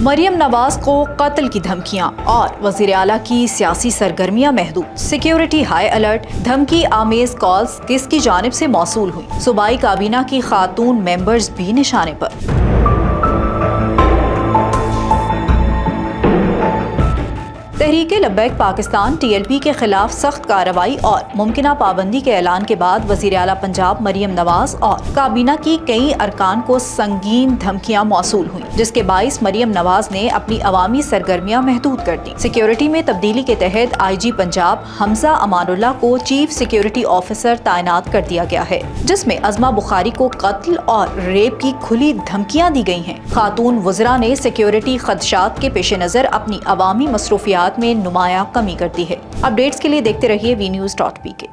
مریم نواز کو قتل کی دھمکیاں اور وزیر اعلیٰ کی سیاسی سرگرمیاں محدود، سیکیورٹی ہائی الرٹ، دھمکی آمیز کالز کس کی جانب سے موصول ہوئی؟ صوبائی کابینہ کی خاتون ممبرز بھی نشانے پر۔ تحریک لبیک پاکستان TLP کے خلاف سخت کارروائی اور ممکنہ پابندی کے اعلان کے بعد وزیر اعلیٰ پنجاب مریم نواز اور کابینہ کی کئی ارکان کو سنگین دھمکیاں موصول ہوئیں، جس کے باعث مریم نواز نے اپنی عوامی سرگرمیاں محدود کر دیں۔ سیکیورٹی میں تبدیلی کے تحت IG پنجاب حمزہ امان اللہ کو چیف سیکیورٹی آفیسر تعینات کر دیا گیا ہے، جس میں عظمہ بخاری کو قتل اور ریپ کی کھلی دھمکیاں دی گئی ہیں۔ خاتون وزراء نے سیکیورٹی خدشات کے پیش نظر اپنی عوامی مصروفیات میں نمایاں کمی کر دی ہے۔ اپڈیٹس کے لیے دیکھتے رہیے WeNews.pk۔